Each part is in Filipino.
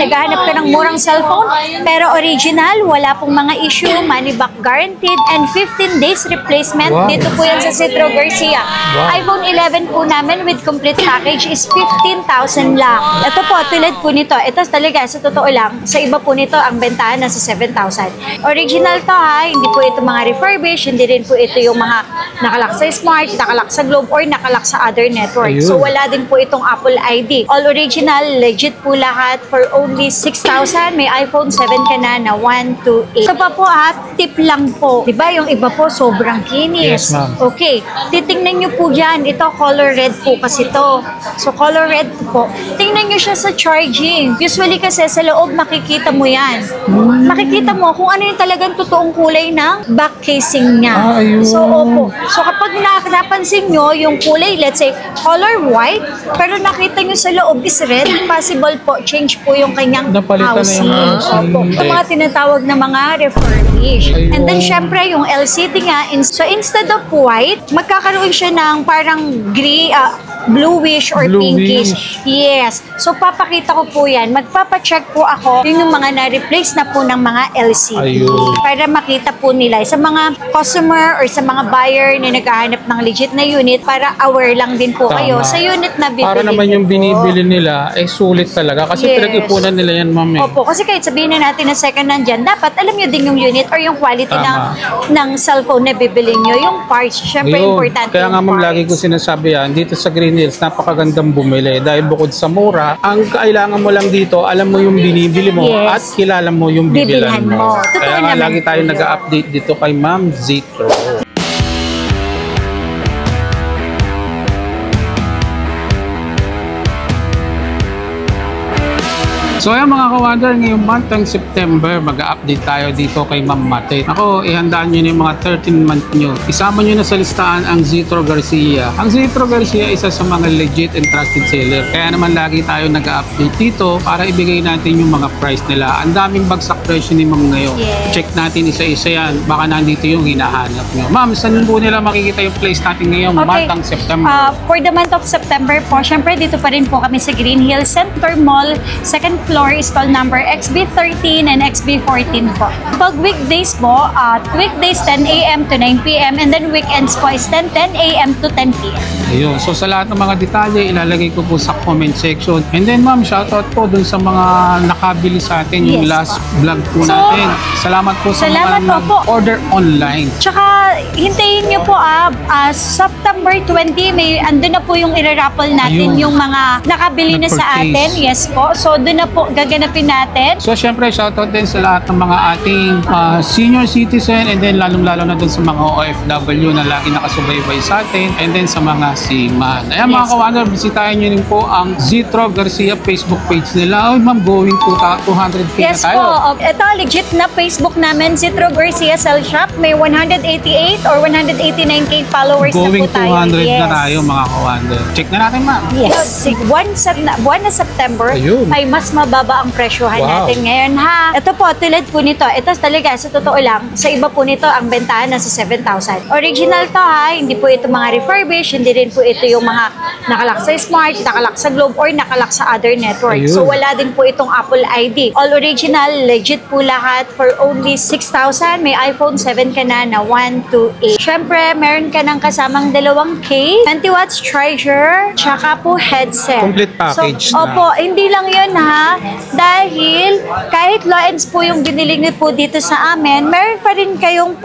naghahanap ka ng murang cellphone, pero original, wala pong mga issue, money back guaranteed, and 15 days replacement. Wow. Dito po yan sa Citro Garcia. Wow. iPhone 11 po namin with complete package is 15,000 lang. Ito po, tulad po nito. Ito talaga, sa totoo lang, sa iba po nito, ang bentahan nasa 7,000. Original to ha, hindi po ito mga refurbished, hindi rin po ito yung mga nakalak sa Smart, nakalak sa Globe, or nakalak sa other network. Ayun. So wala din po itong Apple ID. All original, legit po lahat for only 6,000. May iPhone 7 ka na 128. So pa po ha, tip lang po. Diba yung iba po sobrang kinis. Yes, ma'am. Okay, titingnan nyo po dyan. Ito color red po kasi to. So color red po. Tingnan nyo siya sa charging. Usually kasi sa loob makikita mo yan. Makikita mo kung ano yung talagang totoong kulay ng back casing niya. Ayun. So opo. So kapag napansin nyo yung kulay, let's say color white, pero nakita nyo sa loob is red, possible po change po yung kanyang Napalitan na housing. yung housing. Opo. Ito mga tinatawag na mga refurbished. Ayun. And then syempre yung LCD nga, so instead of white, magkakaroon siya ng parang gray, bluish or Bluish. pinkish. Yes. So papakita ko po yan. Magpapacheck po ako yung mga na-replace na po ng mga LCD. Ayun. Para makita po nila sa mga customer or sa mga buyer na naghahanap ng legit na unit, para aware lang din po Tama. kayo sa unit na bibili. Para naman yung niyo po. binibili nila ay sulit talaga kasi Yes. pinag-ipunan nila yan, ma'am. Opo, kasi kahit sabihin na natin na second hand dyan, dapat alam nyo din yung unit or yung quality Tama. ng cellphone na bibili nyo. Yung parts, syempre Yun. importante Kaya yung nga, ma'am, parts. lagi ko sinasabi yan, dito sa Green Hills, napakagandang bumili. Dahil bukod sa mura, ang kailangan mo lang dito, alam mo yung binibili mo Yes. at kilala mo yung bibilan Bibilhan mo. mo. Totoo Kaya nga, naman lagi po tayo yun. nag-update dito kay Ma'am Zitro. So ayan mga ka-wonder, ngayong month ng September, mag-update tayo dito kay Ma'am Mate. Ako, ihandaan nyo na yung mga 13 month nyo. Isama nyo na sa listahan ang Zitro Garcia. Ang Zitro Garcia, isa sa mga legit and trusted seller. Kaya naman lagi tayo nag-update dito para ibigay natin yung mga price nila. Ang daming bagsak presyo ni Ma'am ngayon. Yes. Check natin isa-isa yan. Baka nandito yung hinahanap nyo. Ma'am, saan po nila makikita yung place natin ngayong month ng September? For the month of September po, syempre dito pa rin po kami sa Green Hills Center Mall, second floor, stall number XB13 and XB14 po. Pag weekdays po, weekdays 10 a.m. to 9 p.m. and then weekends po is 10 a.m. to 10 p.m. Ayun. So sa lahat ng mga detalye, ilalagay ko po sa comment section. And then ma'am, shoutout po dun sa mga nakabili sa atin yung Yes, last po. vlog po So, natin. Salamat po sa salamat mga po. order online. Tsaka, hintayin nyo po September 20, may andun na po yung iraraffle natin, Ayun. yung mga nakabili na sa Nag-purchase. atin. Yes po. So, doon na po gaganapin natin. So syempre, shoutout din sa lahat ng mga ating senior citizen and then lalong-lalo na dun sa mga OFW na lagi nakasubaybay sa atin and then sa mga seaman. Ayan mga Yes. ka-wonder, bisitahin nyo rin po ang Zitro Garcia Facebook page nila. Ay ma'am, going to 200k Yes na tayo. po. Ito, legit na Facebook namin, Zitro Garcia Cell Shop. May 188 or 189k followers Going na po tayo. 200 Yes. na tayo mga ka-wonder. Check na natin ma'am. Yes. Buwan na September Ayun. ay mas mababa ang presyohan Wow. natin ngayon ha. Ito po, tulad po nito. Ito talaga, sa totoo lang, sa iba po nito, ang bentahan nasa 7,000. Original to ha, hindi po ito mga refurbished, hindi rin po ito yung mga nakalak sa Smart, nakalak sa Globe, or nakalak sa other network. Ayun. So wala din po itong Apple ID. All original, legit po lahat for only 6,000. May iPhone 7 ka na 128. Syempre, meron ka ng kasamang 2 case, 20 watts charger, tsaka po headset. Complete package So, na. opo, hindi lang yun ha. Dahil kahit low-ends po yung binili niyo po dito sa amin, meron pa rin kayong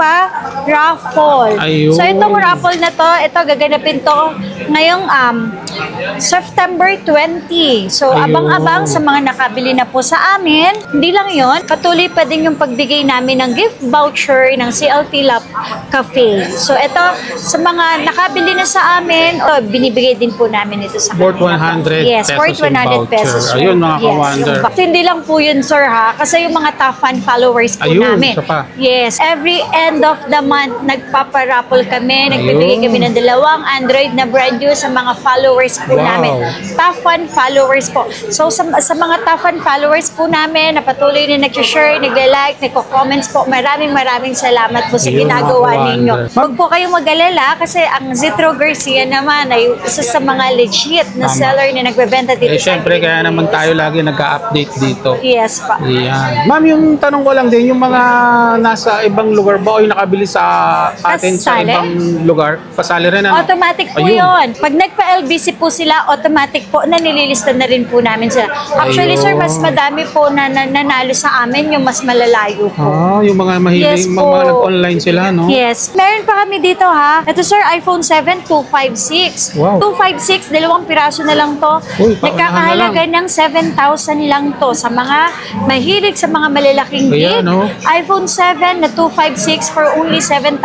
raffle. Ayun. So itong raffle na to, ito gaganapin to ngayong September 20. So Ayun. abang-abang sa mga nakabili na po sa amin. Hindi lang yun, patuloy pa din yung pagbigay namin ng gift voucher ng CLT Lab Cafe. So ito, sa mga nakabili na sa amin, binibigay din po namin ito sa Worth kanila. 100 Yes, pesos worth yung 100 voucher. pesos. Ayun mga ka-wonder. Yes, hindi lang po yun, sir, ha? Kasi yung mga top fan followers po Ayun, namin. isa pa. Yes, every end of the month, nagpaparaffle kami. Nagbibigay Ayun. kami ng 2 Android na brand new sa mga followers followers po namin. Top 1 followers po. So sa mga top 1 followers po namin na patuloy na nag-share, nag-like, nagko-comments po, maraming salamat po sa ginagawa ninyo. Huwag po kayong mag-alala kasi ang Zitro Garcia naman ay isa sa mga legit na seller na nagbebenta dito sa Siyempre, kaya naman tayo lagi nag-update dito. Yes pa. Yan. Ma'am, yung tanong ko lang din, yung mga nasa ibang lugar ba o yung nakabili sa atin sa Pasali? ibang lugar, pasali rin ano? Automatic po Ayun. yun. Pag nagpa-LBC po sila, automatic po na nililista na rin po namin sila. Actually, sir, mas madami po na nanalo sa amin yung mas malalayo po. Yung mga mahilig, Yes mga po. nag-online sila, no? Yes. Meron pa kami dito ha. Ito sir, iPhone 7 256. Wow. 256, 2 piraso na lang to. Uy, Nagkakahalaga ng 7,000 lang to sa mga mahilig sa mga malalaking Kaya, gig. no? iPhone 7 na 256 for only 7,000.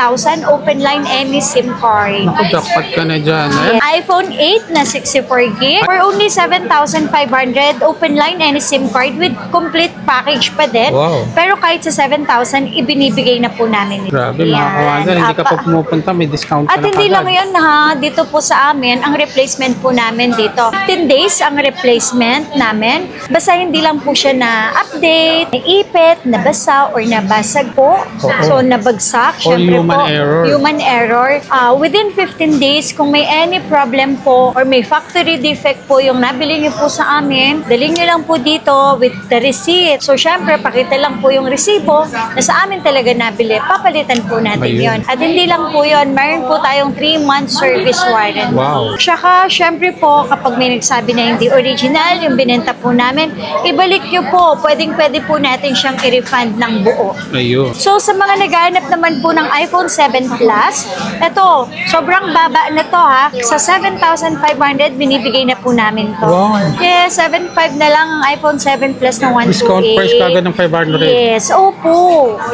Open line any SIM card. Naku, jackpot ka na dyan. Eh? iPhone 8 na 64 gig for only 7,500. Open line any SIM card with complete package pa din. Wow. Pero kahit sa 7,000, ibinibigay na po namin ito. Grabe, mga Yan. kawasan, hindi ka pa pumupunta, may discount ka At na hindi kagad. lang yun ha, dito po sa amin, ang replacement po namin dito. 15 days ang replacement namin. Basta hindi lang po siya na update, naipit, nabasa, or nabasag po. So, nabagsak. Or Syempre human po, error. Human error. Within 15 days, kung may any problem po or may factory defect po yung nabili niyo po sa amin, dalhin niyo lang po dito with the receipt. So, syempre, pakita lang po yung resibo na sa amin talaga nabili. Papalitan po natin Ayun. yon. At hindi lang po yon, mayroon po tayong 3-month service warranty. Wow. Tsaka, syempre po, kapag may nagsabi na hindi original, yung binenta po namin, ibalik nyo po. Pwede po natin siyang i-refund ng buo. Ayun. So, sa mga naghahanap naman po ng iPhone 7 Plus, ito, sobrang baba na to ha. Sa 7,500, binibigay na po namin to. Wow. Yes, 7,500 na lang ang iPhone 7 Plus na 128. Discount price kagad ng 500. Yes, opo.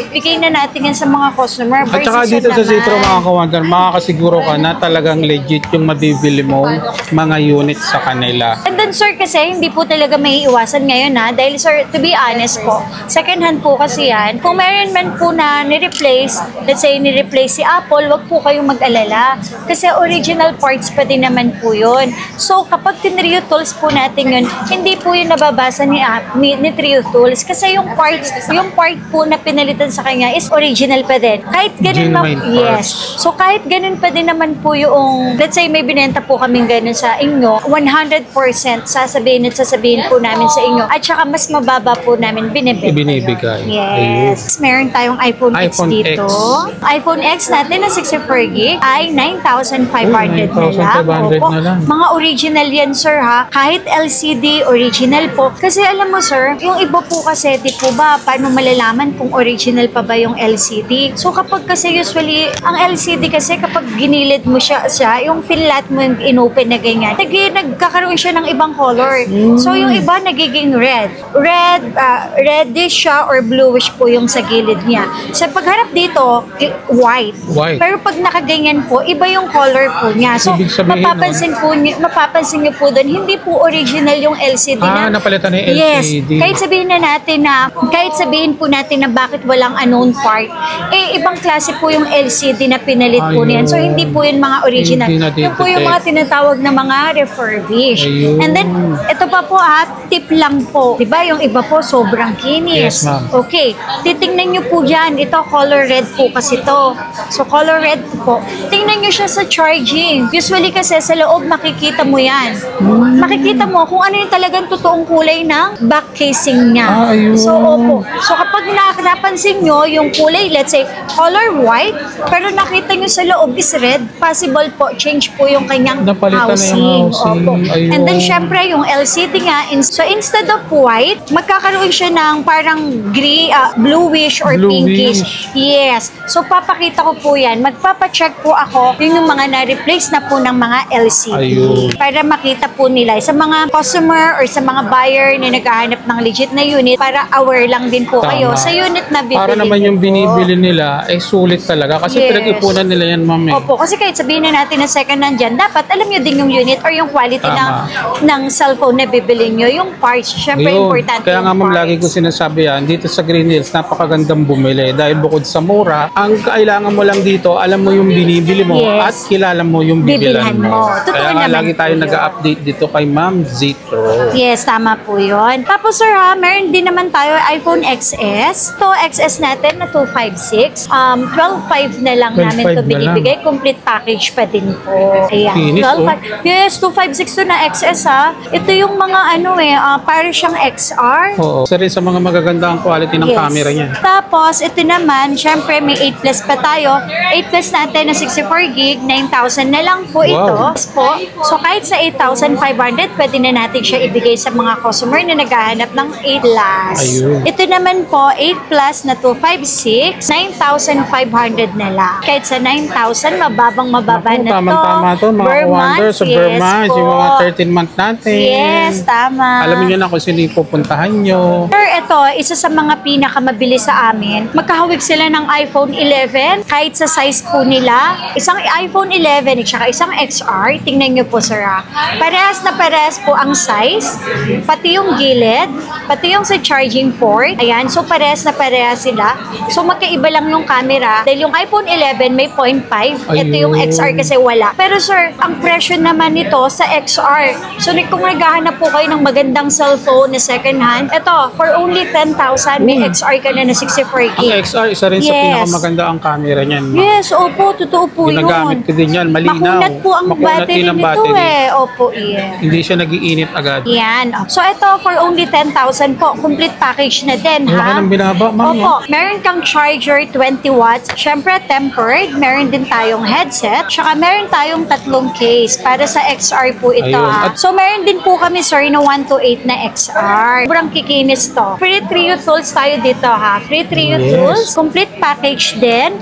Bigay na natin yan sa mga customer. At saka Versus dito sa naman. Zitro, mga kawasan, makakasiguro ka na talagang legit yung mabibili mo mga units sa kanila. And then sir, kasi hindi po talaga may iwasan ngayon ha. Dahil sir, to be honest po, second hand po kasi yan. Kung meron man po na ni-replace, let's say ni-replace si Apple, wag po kayong mag-alala. Kasi original parts pa din naman po yun. So kapag tinrio tools po natin yun, hindi po yun nababasa ni Trio Tools. Kasi yung part po na pinalitan sa kanya is original pa din. Kahit ganun Genuine yes. So kahit ganun pa din naman po yung, let's say may binenta po kaming ganun sa inyo, 100% sasabihin po namin sa inyo. At saka mas mababa po namin binibenta. Ibinibigay. Yes. Meron tayong iPhone X iPhone dito. X. iPhone X natin na 64 gig ay 9,500 na lang. 9,500 Opo. na lang. Mga original yan, sir, ha? Kahit LCD, original po. Kasi alam mo, sir, yung iba po kasi, di po ba, paano malalaman kung original pa ba yung LCD? So, kapag kasi usually, ang LCD kasi kapag ginilid mo siya yung finlat mo yung inopen na ganyan, nagkakaroon siya ng ibang color. So, yung iba nagiging red. Reddish siya or bluish po yung sa gilid niya. Sa pagharap dito, white. White. Pero pag nakaganyan po, iba yung color po niya. So, Ibig sabihin, mapapansin niyo po doon, hindi po original yung LCD na. Napalitan na yung Yes. LCD. Kahit sabihin po natin na bakit walang unknown part, ibang klase po yung LCD na pinalit po Ayun. niyan. So, hindi po yun mga original. Hindi na Yun po yung mga tinatawag na mga refurbished. Ayun. And then, ito pa po tip lang po. Diba, yung iba po sobrang kinis. Yes, ma'am. Okay, titingnan nyo po dyan. Ito, color red po kasi to. So, color red po. Tingnan nyo siya sa charging. Usually kasi sa loob, makikita mo yan. Makikita mo kung ano yung talagang totoong kulay ng back casing niya. Ayun. So, opo. So, kapag napansin nyo yung kulay, let's say, color white, pero nakita nyo sa loob is red, possible po, change po yung kanyang Napalitan na housing. yung housing. Opo. Ayun. And then, syempre, yung LCD nga, so instead of white, magkakaroon siya ng parang bluish or Bluish. pinkish. Yes. So, papakita ko po yan. Magpapacheck po ako yung mga na-replace na po ng mga LCD. Ayun. Para makita po nila. Sa mga customer or sa mga buyer na naghahanap ng legit na unit, para aware lang din po Tama. kayo sa unit na bibili Para naman niyo yung po. binibili nila ay sulit talaga. Kasi Yes. pinag-ipunan nila yan, ma'am. Opo, kasi kahit sabihin na natin na second hand dyan, dapat alam nyo din yung unit or yung quality Tama. ng cellphone na bibili nyo. Yung parts, syempre Yun. importante Kaya nga yung ma'am, parts. lagi ko sinasabi yan, dito sa Green Hills, napakagandang bumili. Dahil bukod sa mura, ang kailangan mo lang dito, alam mo yung binibili mo at Yes. kilala mo yung bibilhan Bibilhan mo. Totoo Kaya nga naman lagi tayo po yun. nag-update dito kay Ma'am Zitro. Yes, tama po yun. Tapos sir ha, meron din naman tayo iPhone XS. Ito, XS natin na 256. 12.5 na lang 12.5 namin to na binibigay. Complete package pa din po. Ayan. Kinis, 12.5. Yes, 256 to na XS ha. Ito yung mga para siyang XR. Oo. Isa rin sa mga magaganda ang quality ng camera niya. Tapos, ito naman, syempre may 8 Plus pa tayo. 8 Plus natin na 64 gig, 9,000 na lang po ito. Wow. Po. So, kahit sa 8,500, pwede na natin siya ibigay sa mga customer na naghahanap ng 8 Plus. Ayun. Ito naman po, 8 Plus na 256, 9,500 na lang. Kahit sa 9,000, mababa Naku, na to. tama-tama to, mga ka-wonder sa Burmans, yung mga 13-month natin. Yes, tama. Alam niyo na kung sino yung pupuntahan nyo. Sir, ito, isa sa mga pinakamabili sa amin. Magkahawig sila ng iPhone 11, kahit sa size po nila. Isang iPhone 11 at saka isang XR. Tingnan nyo po, sir. Parehas na parehas po ang size, pati yung gilid, pati yung sa charging port. Ayan, so parehas na parehas sila. So magkaiba lang yung camera. Dahil yung iPhone 11 may 0.5. Ito yung Ayun. XR kasi wala. Pero sir, ang presyo naman nito sa XR. So kung naghahanap po kayo ng magandang cellphone na second hand, ito, for only 10,000, may XR ka na na 64 Ang gig. XR, isa rin sa Yes. pinakamaganda ang camera niyan. ma'am. Yes, opo, totoo po yun. Ginagamit ko din yan, malinaw. Makunat po ang Makunat battery din ang nito battery. Opo, yeah. Hindi siya nag-iinit agad. Yan. So, ito, for only 10,000 po. Complete package na din, Ang laki ha? ng binaba, ma'am. Opo. Meron kang charger, 20 watts. Siyempre, tempered. Meron din tayong headset. Tsaka meron tayong 3 case para sa XR po ito, Ayun. ha? At- So, meron din po kami, sir, na 128 na XR. Sobrang kikinis to. Free 3U tools tayo dito, ha? Free 3U Yes. tools. Complete package din.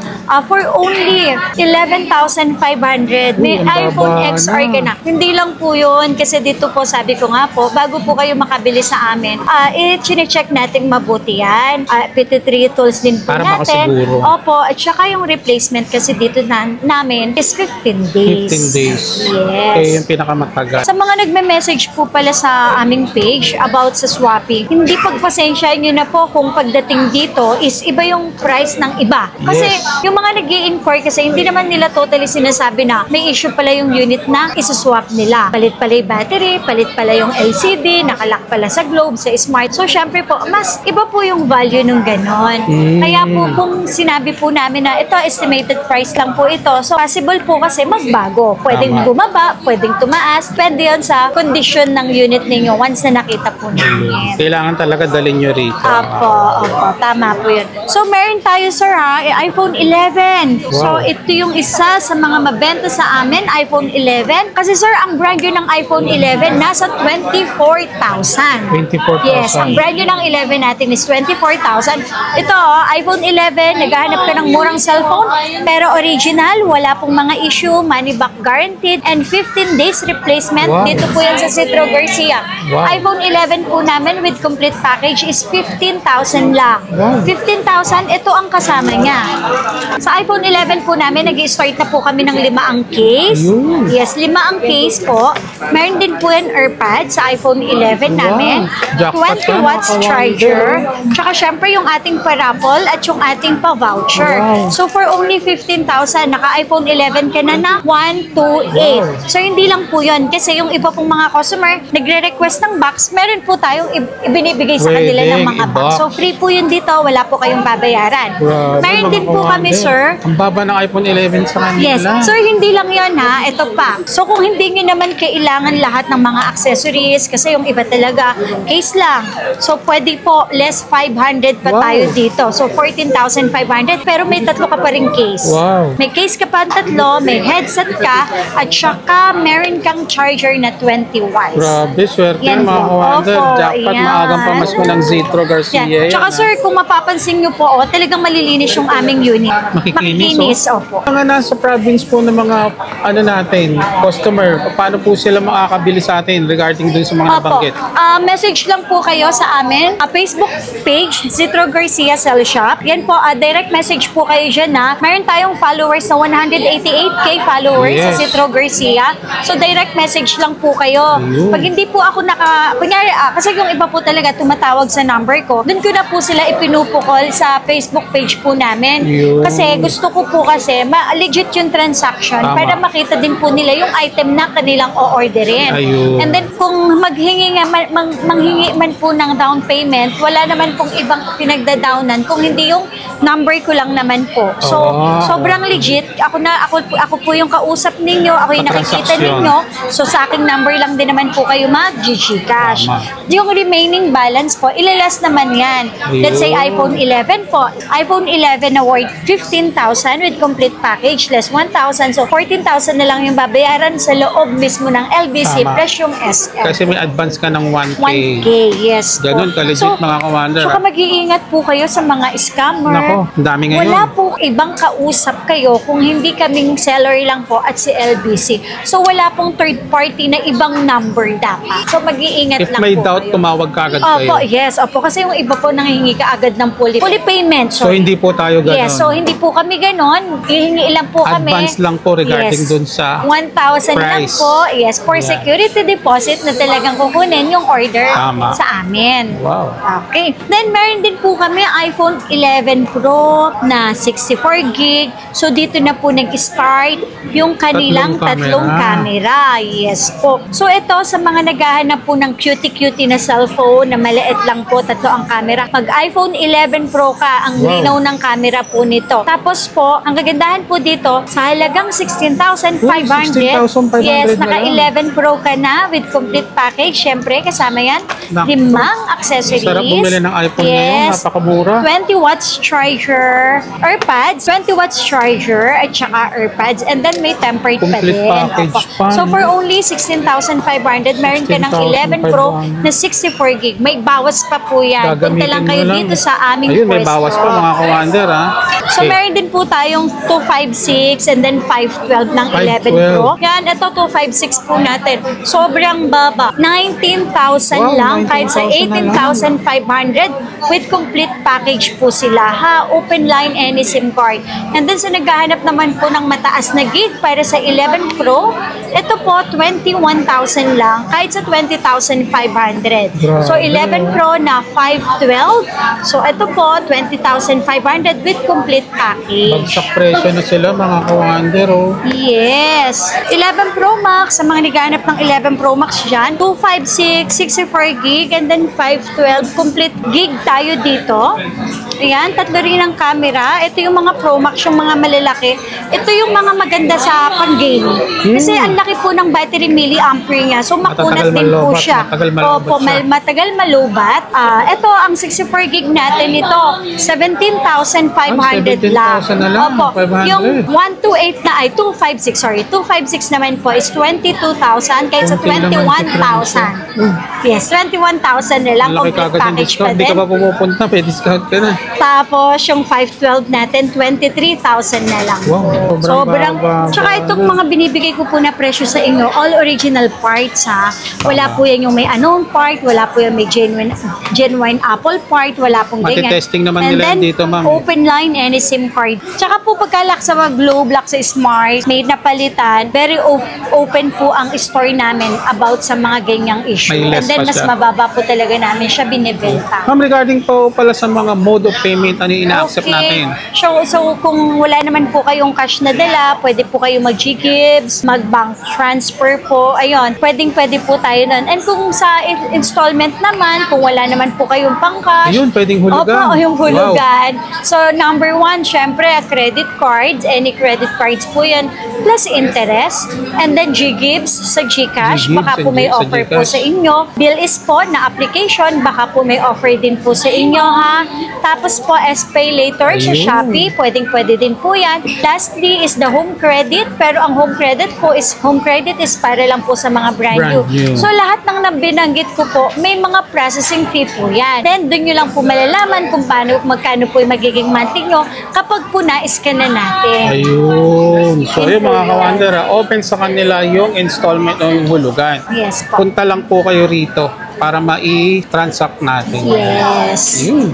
For only 11,500. May Uy, ang iPhone baba XR ka na. Hindi lang po yun. Kasi dito po, sabi ko nga po, bago po kayo makabili sa amin, i-check natin mabuti yan. PT3 tools din po Para natin. makasiguro. Opo. At saka yung replacement kasi dito namin is 15 days. 15 days. Yes. Kaya yung pinakamatagal. Sa mga nagme-message po pala sa aming page about sa swapping, hindi pagpasensya nyo na po kung pagdating dito is iba yung price ng iba. Kasi Yes. yung mga nag-i-inquire kasi hindi naman nila totally sinasabi na may issue pala yung unit na isa-swap nila. Palit pala yung battery, palit pala yung LCD, nakalock pala sa globe, sa smart. So syempre po, mas iba po yung value nung ganon. Kaya po kung sinabi po namin na ito estimated price lang po ito, so possible po kasi magbago. Pwedeng Tama. bumaba, pwedeng tumaas. Pwede yun sa condition ng unit ninyo once na nakita po namin. Kailangan talaga dalhin nyo rito. Opo, tama po yun. So, meron tayo, sir, iPhone 11. So, Wow. ito yung isa sa mga mabenta sa amin, iPhone 11. Kasi, sir, ang brand new ng iPhone 11, nasa 24,000. 24,000. Yes, ang brand new ng 11 natin is 24,000. Ito, iPhone 11, naghahanap ka ng murang cellphone, pero original, wala pong mga issue, money back guaranteed, and 15 days replacement. Wow. Dito po yan sa Citro Garcia. Wow. iPhone 11 po namin with complete package is 15,000 lang. Wow. 15,000, ito ang kasama niya. Sa iPhone 11 po namin, nag-start na po kami ng 5 ang case. Ayun. Yes, 5 ang case po. Meron din po yan AirPad sa iPhone 11 namin. Jackpot 20 yan, watts mga charger. Tsaka syempre yung ating pa-raffle at yung ating pa-voucher. Wow. So for only 15,000, naka-iPhone 11 ka na na 128. So hindi lang po yun. Kasi yung iba pong mga customer, nagre-request ng box, meron po tayong ibinibigay sa kanila ng Pwedeng mga box. i-box. So free po yun dito, wala po kayong babayaran. Grabe, Meron din po kami, mga sir. Ang baba ng iPhone 11 sa kanila. Yes. Sir, hindi lang yun ha. Ito pa. So, kung hindi nyo naman kailangan lahat ng mga accessories, kasi yung iba talaga, case lang. So, pwede po, less 500 pa Wow. tayo dito. So, 14,500. Pero may tatlo ka pa rin case. Wow. May case ka pa tatlo, may headset ka, at saka meron kang charger na 20 watts. Grabe, swerte Yan mga po. ka-wonder. Opo, Jackpot, yan. maagang pamasko ng Zitro Garcia. Yan. Tsaka yan, sir, kung mapapansin nyo po, talagang malilinis yung aming unit. Makikinis, Opo. Mga nasa province po ng mga natin, customer, paano po sila makakabili sa atin regarding dun sa mga nabanggit? Message lang po kayo sa amin. Facebook page, Zitro Garcia Cell Shop. Yan po, direct message po kayo dyan na meron tayong followers na 188k followers sa Yes. Zitro Garcia. So, direct message lang po kayo. Ayun. Pag hindi po ako kunyari, kasi yung iba po talaga tumatawag tumawag sa number ko, dun ko na po sila ipinupukol sa Facebook page po namin. Yun. Kasi gusto ko po kasi legit yung transaction Tama. para makita din po nila yung item na kanilang o-orderin. Ayun. And then kung maghingi nga, manghingi man po ng down payment, wala naman pong ibang pinagdadownan kung hindi yung number ko lang naman po. So, sobrang legit. Ako po yung kausap ninyo, ako yung nakikita Transaksyon. ninyo. So, sa aking number lang din naman po kayo mag-GCash. Tama. Yung remaining balance po, ilalas naman yan. Let's say Ayun. iPhone 11 po. iPhone 11 na worth 15,000 with complete package, less 1,000. So, 14,000 na lang yung babayaran sa loob mismo ng LBC Tama. plus yung SM. Kasi may advance ka ng 1K. 1K, yes po. Ganun ka-legit mga Kawander. Saka mag-iingat po kayo sa mga scammer. Nako, ang dami ngayon. Wala po ibang kausap kayo kung hindi kaming seller lang po at si LBC. So wala pong third party na ibang number dapat. So mag-iingat If lang may po doubt, kayo. tumawag ka agad Opo, kayo. yes. Opo, kasi yung iba po nanghihingi ka agad ng fully payment. So hindi po tayo ganun. Yes, so hindi po kami ganon. Hihingi lang po kami. Advance lang po regarding Yes. dun sa 1,000 lang price. po. Yes, for Yeah. security deposit na talagang kukunin yung order Tama. sa amin. Wow. Okay. Then, meron din po kami iPhone 11 Pro na 64 gig. So, dito na po nag-start yung kanilang tatlong camera. Yes po. So, ito sa mga naghahanap po ng cutie-cutie na cellphone na maliit lang po, tatlo ang camera. Mag iPhone 11 Pro ka, ang Wow. linaw ng camera po nito. Tapos po, ang kagandahan po dito, sa halagang 16,500. 16,500 Yes, na naka lang. 11 Pro ka na with complete package. Siyempre, kasama yan. Naku. 5 accessories. Sarap bumili ng iPhone ngayon. Napakamura. 20 watts charger, AirPods, 20 watts charger, at saka AirPods. And then may tempered pa Complete din. package Opo. pa, So no? for only 16,500, meron ka ng 11 Pro 16,500. na 64 gig. May bawas pa po yan. Punta Gagamitin lang mo kayo lang. dito sa aming Ayun, may pwesto. bawas pa mga Kawander, ha? So, meron din po tayong 256 and then 512 ng 11 512. Pro. Yan, ito 256 po natin. Sobrang baba. 19,000 Wow, lang kahit sa 19,000 na lang. 18,500 with complete package po sila. Ha, open line any SIM card. And then sa naghahanap naman po ng mataas na gig para sa 11 Pro, ito po 21,000 lang kahit sa 20,500. So 11 Pro na 512. So ito po 20,500 with complete package. Bagsak presyo na sila mga Kawander, oh. Yes. 11 Pro Max, sa mga naghahanap ng 11 Pro Max dyan, 256, 64 gig, and then 512. Complete gig tayo dito. Ayan, tatlo rin ang camera. Ito yung mga Pro Max, yung mga malalaki. Ito yung mga maganda sa pang-game. Kasi ang laki po ng battery milliampere niya. So, makunat Matatagal din po malobat, siya. matagal malobat Opo, siya. matagal malubat. Ito, ang 64 gig natin ito, 17,500 lang. 17,000 na lang, Opo, 500. yung 128 na ay 256, sorry. 256 naman po is 22,000 kahit sa Konti naman 21,000. Yes, 21,000 na lang. Ang laki Complete kagad ng package pa discount. Di ka din. pa pumupunta, may discount ka na. Tapos, yung 512 natin, 23,000 na lang. Wow, sobrang baba. Tsaka itong mga binibigay ko po na presyo sa inyo, all original parts ha. Wala po yan yung may unknown part, wala po yung may genuine Apple part, wala pong ganyan. Matitesting naman And nila then, yan dito, ma'am. open line any SIM card. Tsaka po pagkalak sa mga Globe Lock sa Smart, may napalitan, very open po ang store namin about sa mga ganyang issue. May less And then, pa mas siya. mababa po talaga namin siya binibenta. Ma'am, regarding po pala sa mga mode of payment, ano yung ina-accept natin? So, kung wala naman po kayong cash na dala, pwede po kayo mag-Ggives, mag-bank transfer po. Ayun, pwede po tayo nun. And kung sa installment naman, kung wala naman po kayong pang-cash. Ayun, pwedeng hulugan. Opo, yung hulugan. So, number 1, syempre, credit cards. Any credit cards po yan. Plus interest. And then Ggives sa GCash. Ggives Baka po may sa offer po GCash. sa inyo. Bill is po na application. Baka po may offer din po sa inyo ha. Tapos po SPay later sa Ayun. Shopee. Pwede din po yan. Lastly is the home credit. Pero ang home credit is para lang po sa mga brand new. Brand new. So lahat ng binanggit ko po, may mga processing fee po yan. Then doon nyo lang po malalaman kung magkano po yung magiging monthly nyo kapag po na-scan na natin. Ayun. So, ayun mga Kawander, open sa kanila yung installment o yung hulugan. Yes po. Punta lang po kayo rito para ma-transact natin. Yes. Ayun.